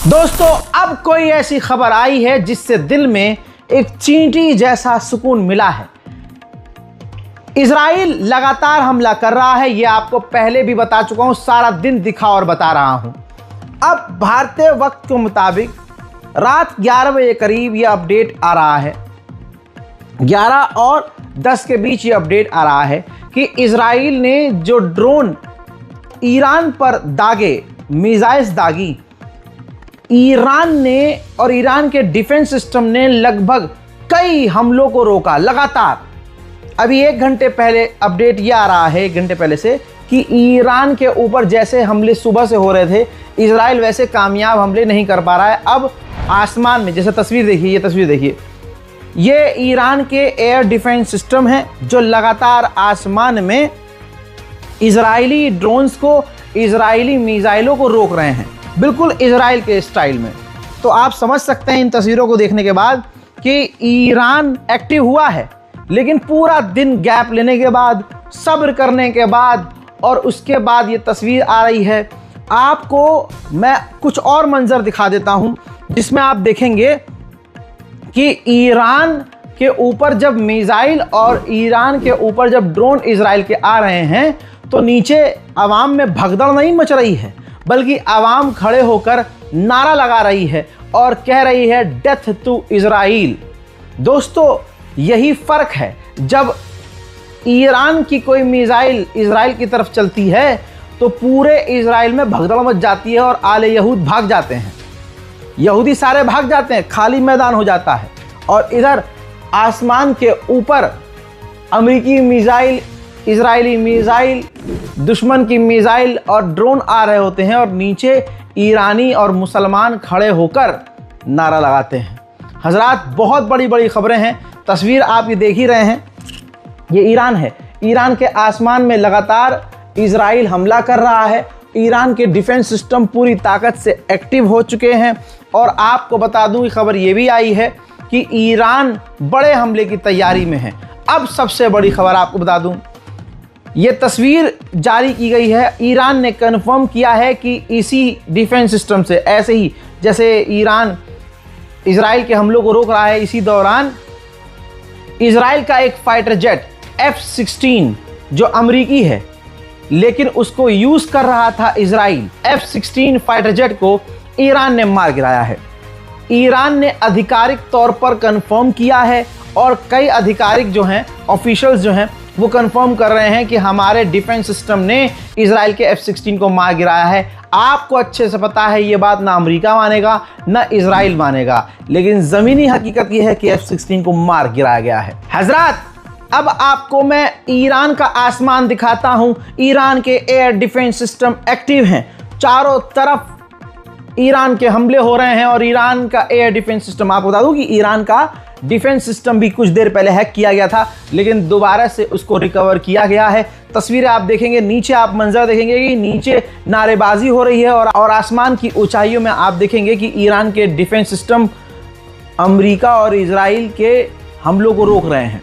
दोस्तों, अब कोई ऐसी खबर आई है जिससे दिल में एक चींटी जैसा सुकून मिला है। इजराइल लगातार हमला कर रहा है, यह आपको पहले भी बता चुका हूं, सारा दिन दिखा और बता रहा हूं। अब भारतीय वक्त के मुताबिक रात 11 बजे करीब यह अपडेट आ रहा है, 11 और 10 के बीच ये अपडेट आ रहा है कि इजराइल ने जो ड्रोन ईरान पर दागे, मिसाइल्स दागी, ईरान ने और ईरान के डिफेंस सिस्टम ने लगभग कई हमलों को रोका लगातार। अभी 1 घंटे पहले अपडेट ये आ रहा है, 1 घंटे पहले से, कि ईरान के ऊपर जैसे हमले सुबह से हो रहे थे, इजराइल वैसे कामयाब हमले नहीं कर पा रहा है। अब आसमान में, जैसे तस्वीर देखिए, ये तस्वीर देखिए, ये ईरान के एयर डिफेंस सिस्टम है जो लगातार आसमान में इजरायली ड्रोन्स को, इजरायली मिसाइलों को रोक रहे हैं, बिल्कुल इजराइल के स्टाइल में। तो आप समझ सकते हैं इन तस्वीरों को देखने के बाद कि ईरान एक्टिव हुआ है, लेकिन पूरा दिन गैप लेने के बाद, सब्र करने के बाद, और उसके बाद ये तस्वीर आ रही है। आपको मैं कुछ और मंजर दिखा देता हूं जिसमें आप देखेंगे कि ईरान के ऊपर जब मिसाइल और ईरान के ऊपर जब ड्रोन इजराइल के आ रहे हैं तो नीचे आवाम में भगदड़ नहीं मच रही है, बल्कि आवाम खड़े होकर नारा लगा रही है और कह रही है डेथ टू इजराइल। दोस्तों, यही फर्क है, जब ईरान की कोई मिसाइल इजराइल की तरफ चलती है तो पूरे इजराइल में भगदड़ मच जाती है और आले यहूद भाग जाते हैं, यहूदी सारे भाग जाते हैं, खाली मैदान हो जाता है। और इधर आसमान के ऊपर अमेरिकी मिसाइल, इजरायली मिसाइल, दुश्मन की मिसाइल और ड्रोन आ रहे होते हैं और नीचे ईरानी और मुसलमान खड़े होकर नारा लगाते हैं। हजरात, बहुत बड़ी बड़ी खबरें हैं, तस्वीर आप ये देख ही रहे हैं, ये ईरान है। ईरान के आसमान में लगातार इजराइल हमला कर रहा है, ईरान के डिफेंस सिस्टम पूरी ताकत से एक्टिव हो चुके हैं। और आपको बता दूं कि खबर ये भी आई है कि ईरान बड़े हमले की तैयारी में है। अब सबसे बड़ी खबर आपको बता दूं, ये तस्वीर जारी की गई है, ईरान ने कंफर्म किया है कि इसी डिफेंस सिस्टम से, ऐसे ही जैसे ईरान इजराइल के हमलों को रोक रहा है, इसी दौरान इजराइल का एक फाइटर जेट F-16 जो अमेरिकी है लेकिन उसको यूज कर रहा था इजराइल, F-16 फाइटर जेट को ईरान ने मार गिराया है। ईरान ने आधिकारिक तौर पर कंफर्म किया है और कई आधिकारिक जो हैं, ऑफिशियल्स जो हैं, वो कंफर्म कर रहे हैं कि हमारे डिफेंस सिस्टम ने इजराइल के F-16 को मार गिराया है। आपको अच्छे से पता है ये बात, ना अमेरिका मानेगा ना इजराइल मानेगा, लेकिन जमीनी हकीकत ये है कि F-16 को मार गिराया गया है। हजरात, अब आपको मैं ईरान का आसमान दिखाता हूं। ईरान के एयर डिफेंस सिस्टम एक्टिव हैं, चारों तरफ ईरान के हमले हो रहे हैं और ईरान का एयर डिफेंस सिस्टम, आपको बता दूं कि ईरान का डिफेंस सिस्टम भी कुछ देर पहले हैक किया गया था, लेकिन दोबारा से उसको रिकवर किया गया है। तस्वीरें आप देखेंगे, नीचे आप मंजर देखेंगे कि नीचे नारेबाजी हो रही है और आसमान की ऊंचाइयों में आप देखेंगे कि ईरान के डिफेंस सिस्टम अमेरिका और इजराइल के हमलों को रोक रहे हैं।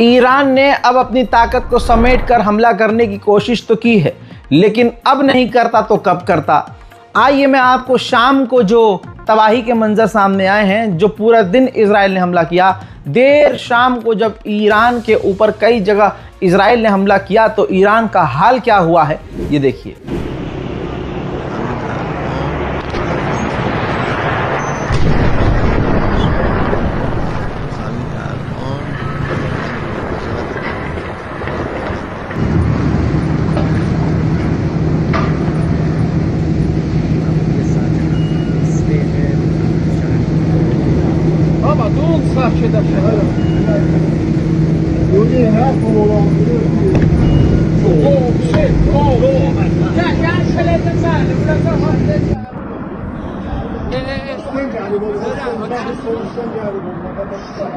ईरान ने अब अपनी ताकत को समेट कर हमला करने की कोशिश तो की है, लेकिन अब नहीं करता तो कब करता। आइए मैं आपको शाम को जो तबाही के मंजर सामने आए हैं, जो पूरा दिन इजराइल ने हमला किया। देर शाम को जब ईरान के ऊपर कई जगह इजराइल ने हमला किया तो ईरान का हाल क्या हुआ है ये देखिए।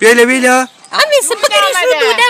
Bile. Annesi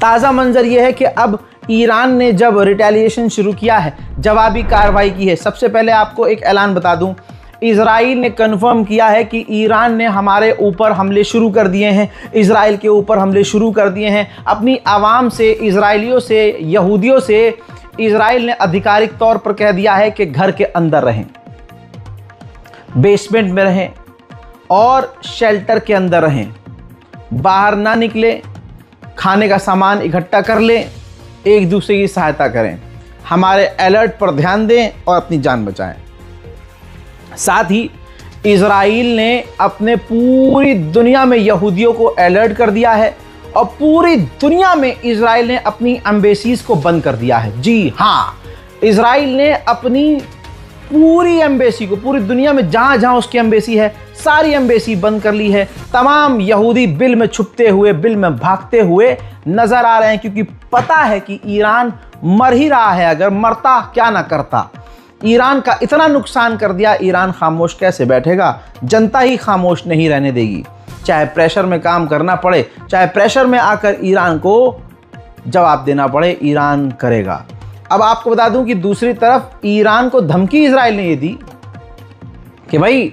ताज़ा मंजर यह है कि अब ईरान ने जब रिटेलिएशन शुरू किया है, जवाबी कार्रवाई की है। सबसे पहले आपको एक ऐलान बता दूं, इजराइल ने कन्फर्म किया है कि ईरान ने हमारे ऊपर हमले शुरू कर दिए हैं, इजराइल के ऊपर हमले शुरू कर दिए हैं। अपनी आवाम से, इजराइलियों से, यहूदियों से इजराइल ने आधिकारिक तौर पर कह दिया है कि घर के अंदर रहें, बेसमेंट में रहें और शेल्टर के अंदर रहें, बाहर ना निकले, खाने का सामान इकट्ठा कर लें, एक दूसरे की सहायता करें, हमारे अलर्ट पर ध्यान दें और अपनी जान बचाएं। साथ ही इजराइल ने अपने पूरी दुनिया में यहूदियों को अलर्ट कर दिया है और पूरी दुनिया में इजराइल ने अपनी एम्बेसीज को बंद कर दिया है। जी हाँ, इजराइल ने अपनी पूरी एम्बेसी को, पूरी दुनिया में जहाँ जहाँ उसकी एम्बेसी है, सारी एम्बेसी बंद कर ली है। तमाम यहूदी बिल में छुपते हुए, बिल में भागते हुए नजर आ रहे हैं, क्योंकि पता है कि ईरान मर ही रहा है, अगर मरता क्या ना करता। ईरान का इतना नुकसान कर दिया, ईरान खामोश कैसे बैठेगा? जनता ही खामोश नहीं रहने देगी। चाहे प्रेशर में काम करना पड़े, चाहे प्रेशर में आकर ईरान को जवाब देना पड़े, ईरान करेगा। अब आपको बता दूं कि दूसरी तरफ ईरान को धमकी इजराइल ने ये दी कि भाई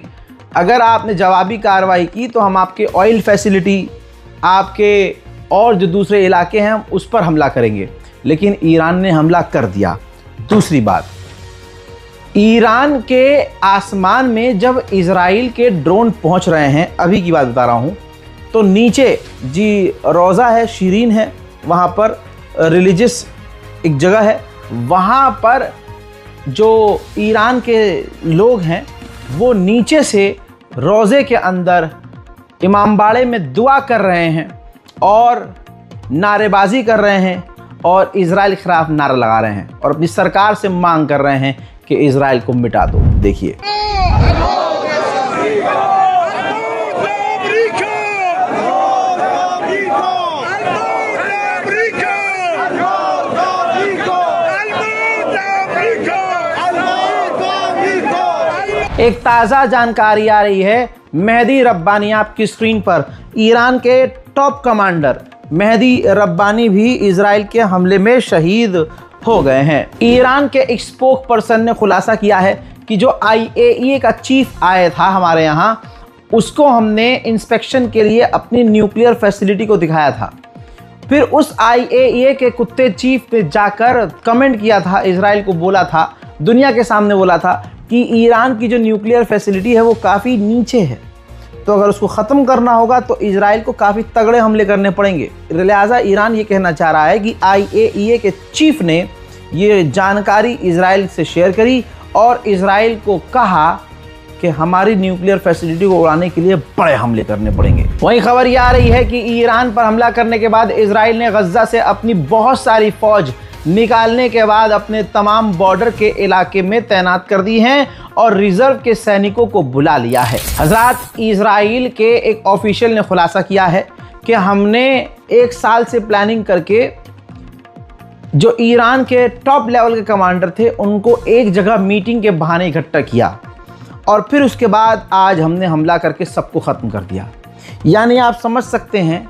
अगर आपने जवाबी कार्रवाई की तो हम आपके ऑयल फैसिलिटी, आपके और जो दूसरे इलाके हैं हम उस पर हमला करेंगे। लेकिन ईरान ने हमला कर दिया। दूसरी बात, ईरान के आसमान में जब इजराइल के ड्रोन पहुंच रहे हैं, अभी की बात बता रहा हूं, तो नीचे जी रोज़ा है, शीरीन है, वहां पर रिलीजियस एक जगह है, वहां पर जो ईरान के लोग हैं वो नीचे से रोज़े के अंदर इमामबाड़े में दुआ कर रहे हैं और नारेबाजी कर रहे हैं और इजराइल के खिलाफ नारा लगा रहे हैं और अपनी सरकार से मांग कर रहे हैं कि इजराइल को मिटा दो। देखिए, एक ताज़ा जानकारी आ रही है। मेहदी रब्बानी आपकी स्क्रीन पर, ईरान के टॉप कमांडर मेहदी रब्बानी भी इजराइल के हमले में शहीद हो गए हैं। ईरान के एक स्पोक पर्सन ने खुलासा किया है कि जो IAEA का चीफ आया था हमारे यहाँ, उसको हमने इंस्पेक्शन के लिए अपनी न्यूक्लियर फैसिलिटी को दिखाया था। फिर उस IAEA के कुत्ते चीफ ने जाकर कमेंट किया था, इजराइल को बोला था, दुनिया के सामने बोला था कि ईरान की जो न्यूक्लियर फैसिलिटी है वो काफ़ी नीचे है, तो अगर उसको ख़त्म करना होगा तो इजराइल को काफ़ी तगड़े हमले करने पड़ेंगे। लिहाजा ईरान ये कहना चाह रहा है कि IAEA के चीफ ने ये जानकारी इजराइल से शेयर करी और इजराइल को कहा कि हमारी न्यूक्लियर फैसिलिटी को उड़ाने के लिए बड़े हमले करने पड़ेंगे। वहीं खबर ये आ रही है कि ईरान पर हमला करने के बाद इजराइल ने गज़ा से अपनी बहुत सारी फौज निकालने के बाद अपने तमाम बॉर्डर के इलाके में तैनात कर दी हैं और रिजर्व के सैनिकों को बुला लिया है। हजरात, इजराइल के एक ऑफिशियल ने खुलासा किया है कि हमने 1 साल से प्लानिंग करके जो ईरान के टॉप लेवल के कमांडर थे उनको एक जगह मीटिंग के बहाने इकट्ठा किया और फिर उसके बाद आज हमने हमला करके सबको ख़त्म कर दिया। यानी आप समझ सकते हैं,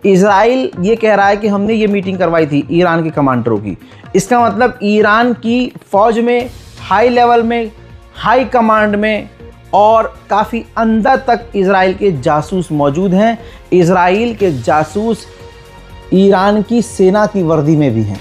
इजराइल ये कह रहा है कि हमने ये मीटिंग करवाई थी ईरान के कमांडरों की। इसका मतलब ईरान की फ़ौज में, हाई लेवल में, हाई कमांड में और काफ़ी अंदर तक इजराइल के जासूस मौजूद हैं। इजराइल के जासूस ईरान की सेना की वर्दी में भी हैं।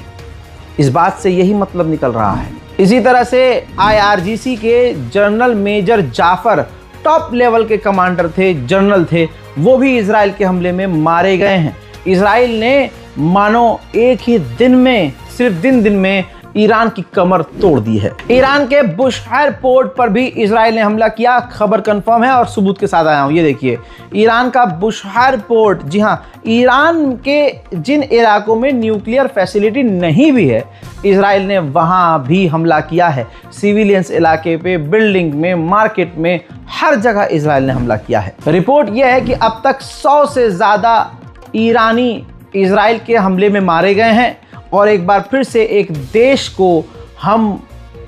इस बात से यही मतलब निकल रहा है। इसी तरह से IRGC के general major Jafar top level के कमांडर थे, जनरल थे, वो भी इजराइल के हमले में मारे गए हैं। इजराइल ने मानो एक ही दिन में, सिर्फ दिन में ईरान की कमर तोड़ दी है। ईरान के बुशहर पोर्ट पर भी इजराइल ने हमला किया, खबर कंफर्म है और सबूत के साथ आया हूं। ये देखिए, ईरान का बुशहर पोर्ट, जी हां, ईरान के जिन इलाकों में न्यूक्लियर फैसिलिटी नहीं भी है, इजराइल ने वहां भी हमला किया है। सिविलियंस इलाके पे, बिल्डिंग में, मार्केट में, हर जगह इजराइल ने हमला किया है। रिपोर्ट यह है कि अब तक 100 से ज़्यादा ईरानी इजराइल के हमले में मारे गए हैं और एक बार फिर से एक देश को हम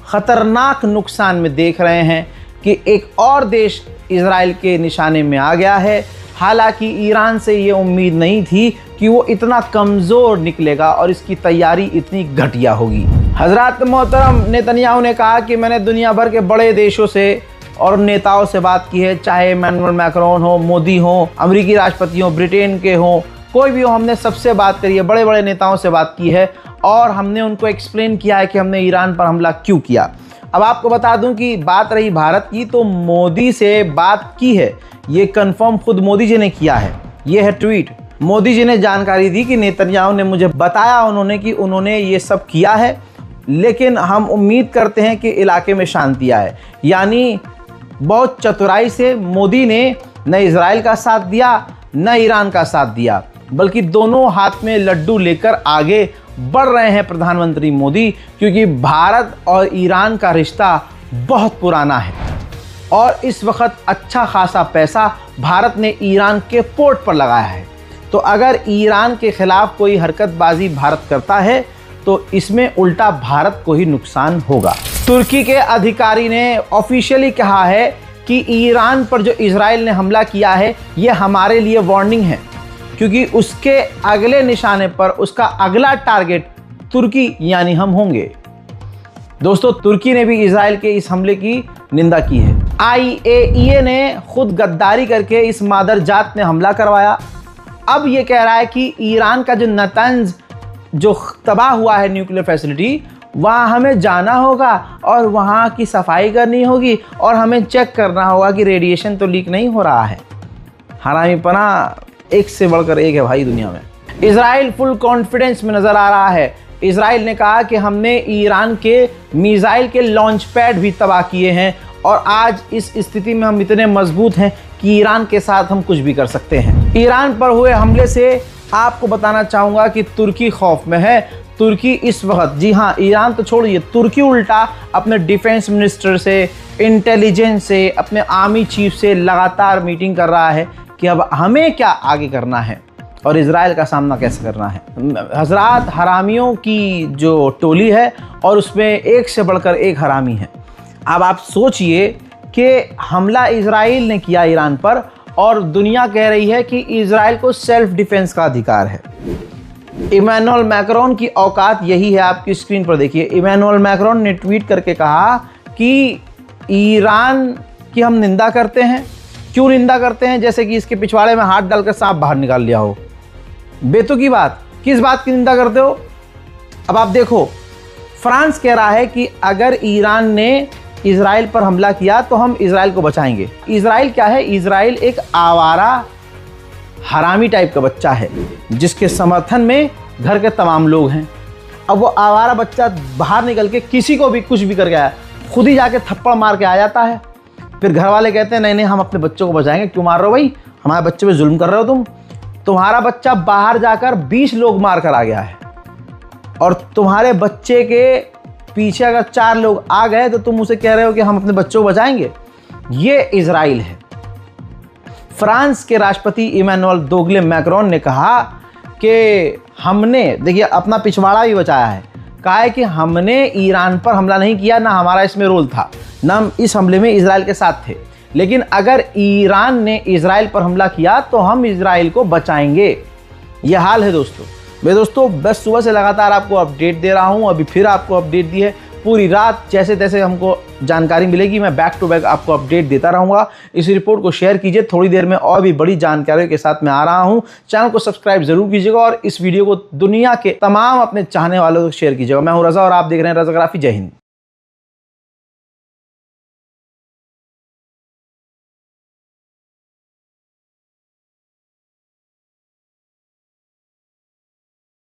ख़तरनाक नुकसान में देख रहे हैं कि एक और देश इजराइल के निशाने में आ गया है। हालांकि ईरान से ये उम्मीद नहीं थी कि वो इतना कमज़ोर निकलेगा और इसकी तैयारी इतनी घटिया होगी। हज़रात मोहतरम, नेतन्याहू ने कहा कि मैंने दुनिया भर के बड़े देशों से और नेताओं से बात की है, चाहे इमैनुअल मैक्रोन हो, मोदी हो, अमेरिकी राष्ट्रपति हो, ब्रिटेन के हो, कोई भी हो, हमने सबसे बात करी है, बड़े बड़े नेताओं से बात की है और हमने उनको एक्सप्लेन किया है कि हमने ईरान पर हमला क्यों किया। अब आपको बता दूं कि बात रही भारत की, तो मोदी से बात की है, ये कंफर्म खुद मोदी जी ने किया है। ये है ट्वीट। मोदी जी ने जानकारी दी कि नेतन्याहू ने मुझे बताया उन्होंने कि उन्होंने ये सब किया है, लेकिन हम उम्मीद करते हैं कि इलाके में शांति आए। यानी बहुत चतुराई से मोदी ने न इजराइल का साथ दिया न ईरान का साथ दिया, बल्कि दोनों हाथ में लड्डू लेकर आगे बढ़ रहे हैं प्रधानमंत्री मोदी, क्योंकि भारत और ईरान का रिश्ता बहुत पुराना है और इस वक्त अच्छा खासा पैसा भारत ने ईरान के पोर्ट पर लगाया है। तो अगर ईरान के खिलाफ कोई हरकतबाजी भारत करता है तो इसमें उल्टा भारत को ही नुकसान होगा। तुर्की के अधिकारी ने ऑफिशियली कहा है कि ईरान पर जो इजराइल ने हमला किया है ये हमारे लिए वार्निंग है, क्योंकि उसके अगले निशाने पर उसका अगला टारगेट तुर्की यानी हम होंगे। दोस्तों, तुर्की ने भी इजराइल के इस हमले की निंदा की है। IAEA ने खुद गद्दारी करके इस मादरजात ने हमला करवाया। अब ये कह रहा है कि ईरान का जो नतंज जो तबाह हुआ है न्यूक्लियर फैसिलिटी, वहाँ हमें जाना होगा और वहाँ की सफाई करनी होगी और हमें चेक करना होगा कि रेडिएशन तो लीक नहीं हो रहा है। हरामीपना एक से बढ़कर एक है भाई दुनिया में। इजराइल फुल कॉन्फिडेंस में नज़र आ रहा है। इजराइल ने कहा कि हमने ईरान के मिसाइल के लॉन्च पैड भी तबाह किए हैं और आज इस स्थिति में हम इतने मजबूत हैं कि ईरान के साथ हम कुछ भी कर सकते हैं। ईरान पर हुए हमले से आपको बताना चाहूँगा कि तुर्की खौफ में है। तुर्की इस वक्त, जी हाँ, ईरान तो छोड़िए, तुर्की उल्टा अपने डिफेंस मिनिस्टर से, इंटेलिजेंस से, अपने आर्मी चीफ से लगातार मीटिंग कर रहा है कि अब हमें क्या आगे करना है और इजराइल का सामना कैसे करना है। हजरात, हरामियों की जो टोली है और उसमें एक से बढ़कर एक हरामी है। अब आप सोचिए कि हमला इजराइल ने किया ईरान पर और दुनिया कह रही है कि इजराइल को सेल्फ डिफेंस का अधिकार है। इमैनुअल मैक्रोन की औकात यही है, आपकी स्क्रीन पर देखिए। इमैनुअल मैक्रोन ने ट्वीट करके कहा कि ईरान की हम निंदा करते हैं। क्यों निंदा करते हैं? जैसे कि इसके पिछवाड़े में हाथ डालकर सांप बाहर निकाल लिया हो। बेतुकी बात। किस बात की निंदा करते हो? अब आप देखो, फ्रांस कह रहा है कि अगर ईरान ने इजराइल पर हमला किया तो हम इजराइल को बचाएंगे। इजराइल क्या है? इजराइल एक आवारा हरामी टाइप का बच्चा है जिसके समर्थन में घर के तमाम लोग हैं। अब वो आवारा बच्चा बाहर निकल के किसी को भी कुछ भी करके आया, खुद ही जाके थप्पड़ मार के आ जाता है। फिर घर वाले कहते हैं नहीं नहीं, हम अपने बच्चों को बचाएंगे। क्यों मार रहे हो भाई? हमारे बच्चे पे जुल्म कर रहे हो तुम। तुम्हारा बच्चा बाहर जाकर 20 लोग मार कर आ गया है और तुम्हारे बच्चे के पीछे अगर 4 लोग आ गए तो तुम उसे कह रहे हो कि हम अपने बच्चों को बचाएंगे। ये इजराइल है। फ्रांस के राष्ट्रपति इमैनुअल दोगले मैक्रोन ने कहा कि हमने, देखिए, अपना पिछवाड़ा भी बचाया है। कहा है कि हमने ईरान पर हमला नहीं किया, ना हमारा इसमें रोल था, ना हम इस हमले में इजराइल के साथ थे, लेकिन अगर ईरान ने इजराइल पर हमला किया तो हम इजराइल को बचाएंगे। यह हाल है दोस्तों। मैं दोस्तों बस सुबह से लगातार आपको अपडेट दे रहा हूं। अभी फिर आपको अपडेट दी है। पूरी रात जैसे तैसे हमको जानकारी मिलेगी, मैं बैक टू बैक आपको अपडेट देता रहूंगा। इस रिपोर्ट को शेयर कीजिए। थोड़ी देर में और भी बड़ी जानकारियों के साथ मैं आ रहा हूं। चैनल को सब्सक्राइब जरूर कीजिएगा और इस वीडियो को दुनिया के तमाम अपने चाहने वालों को शेयर कीजिएगा। मैं हूं रजा और आप देख रहे हैं रजाग्राफी। जय हिंद।